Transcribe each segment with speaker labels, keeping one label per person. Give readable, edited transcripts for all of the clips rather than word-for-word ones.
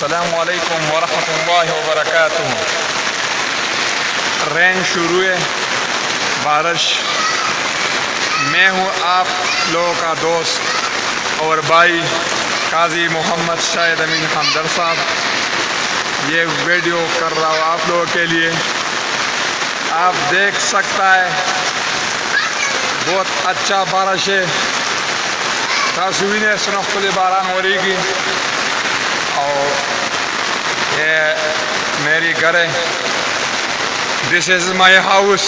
Speaker 1: अस्सलामु अलैकुम वरहमतुल्लाहि वबरकातुहू। रेन शुरू है, बारिश। मैं हूँ आप लोगों का दोस्त और भाई काजी मोहम्मद शाहिद अमीन हमदर साहब। ये वीडियो कर रहा हूँ आप लोगों के लिए। आप देख सकता है बहुत अच्छा बारिश है। तस्वीरें सुनखुल बारान हो रही की और ये मेरी घर है। This is my house.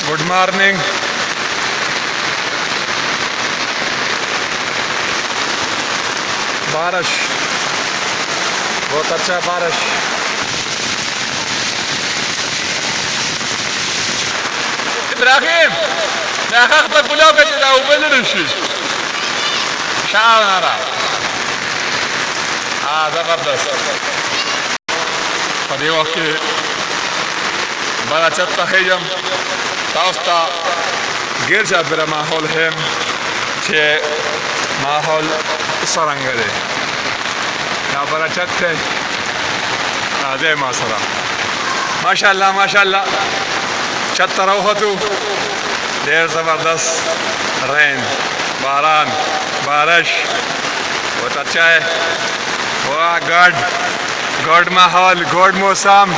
Speaker 1: Good morning. बारिश, बहुत अच्छा बारिश। इब्राहिम अخذ بلاغة أو بلرشي شعر نرى زبردست. په دې وخت کې بله چت ته خیږم، تاسو ته ګیر چاپېره ماحول ښیم چې ماحول څرنګه دی. دا بله چت دی، راځئ ما سره. ماشاءالله ماشاءالله چت ته راوختو. ډېر زبردست رین، باران، بارش बहुत अच्छा है। वाह गुड माहौल, गुड मौसम,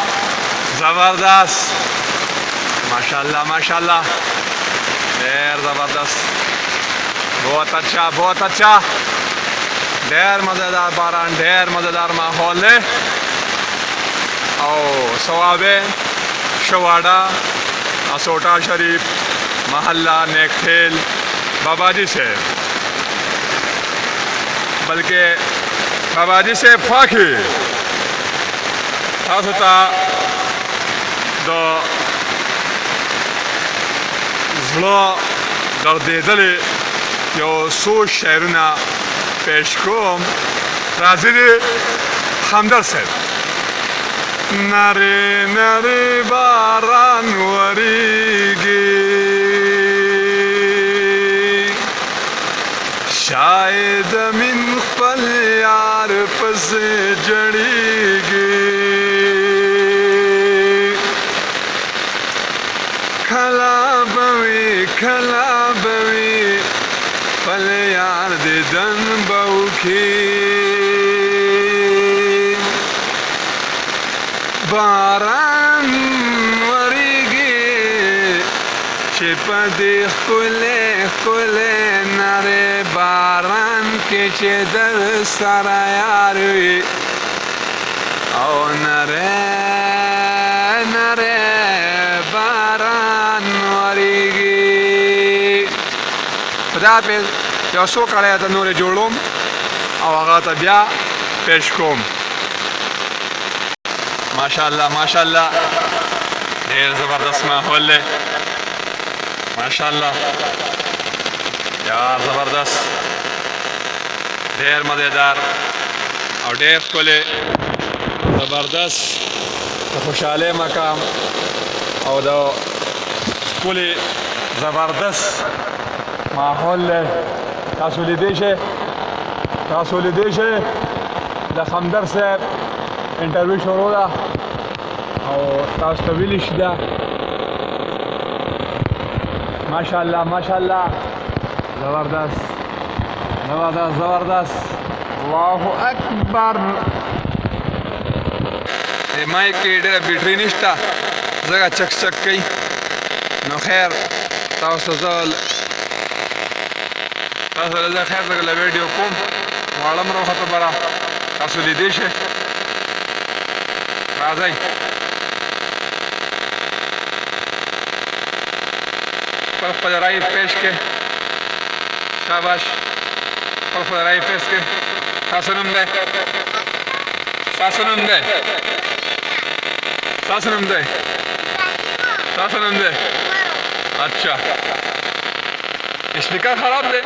Speaker 1: ज़बरदस्त। माशाल्लाह माशाल्लाह, ढेर ज़बरदस्त, बहुत अच्छा, ढेर मज़ेदार बारान, ढेर मज़ेदार माहौल है। और सवाबे शवाड़ा असोटा शरीफ महल्ला नेकठेल बाबाजी से, बल्कि बाबाजी से फाकी था दो ज़्लो दर्देदले यो सो शहरना पेश कोम राज़ी हमदर से। नरे नरे बारान वरीगी शायद मिन पल यार पस जड़ीगी। खला बवी पल यार दे दन बउखी। बारान वरीगी छिपदे खुले नरे बारान के चेदर सारा यार ओ नरे बारान वरीगी। खुदा पे यो सो कड़े त नूरे जोड़ोम और आगा त ब्या पेश कोम। माशाल्लाह माशाल्लाह, ढेर ज़बरदस्त माहौल है। माशाल्लाह यार ज़बरदस्त, ढेर मज़ेदार और ढेर खुले ज़बरदस्त खुशहाले मकाम और दो खुले ज़बरदस्त माहौल है। तासुलिदेश है हमदर से इंटरव्यू शुरू था और तास्तविलिश दा। माशाल्लाह माशाल्लाह, ज़बरदस्त ज़बरदस्त ज़बरदस्त, अल्लाहु अकबर। माइक की डेरा बैटरी निश्ता जगह चक कई नो खैर तास्तल खैर जगह वीडियो कोम वालम रो खत बड़ा तासुलिदेश है। राज़ई फजराई पेश के शाबाश, फजराई पेश के सासनम दे। अच्छा स्पीकर खराब दे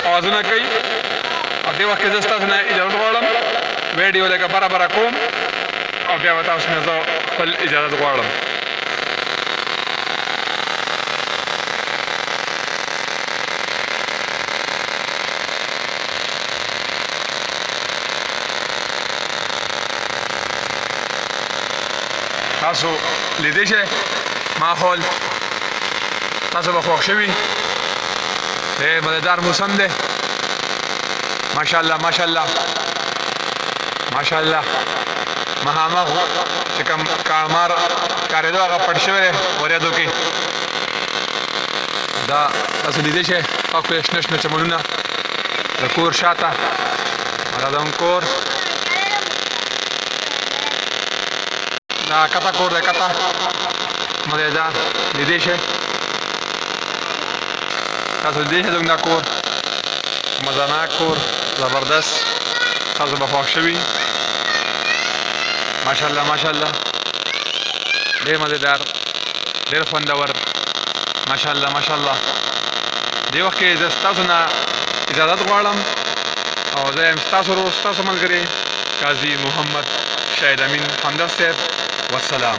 Speaker 1: आवाज़ ना कई और दे वक्त जस्ता से इजाज़त वालम वीडियो लेकर बराबर कोम और क्या बताओ उसमें तो फल इजाज़त वालम। تاسو لیدی شئ ماحول تاسو به خوښ شوي ډېر مزیدار موسم دی ماشاءالله ماشاءالله ماشاءالله مخامخ چې کوم کاڼمار کارېدو هغه پټ شوی دی وریځو کې دا تاسو لیدی شئ پاک شنه شنه چمنونه د کور شاته دا زموږ کور دا کته کور دی کته مزیدار لیدی شئ تاسو لیدی شئ زموږ دا کور مزهناک کور زبردست تاسو به خوښ شوي ماشاءالله ماشاءالله ډېر مزیدار ډېر خوندور ماشاءالله ماشاءالله دې وخت کې زه ستاسو نه اجازت غواړم او زه یم ستاسو ورور ستاسو ملګری قاضي محمد شاهد امین همدرد صاحب والسلام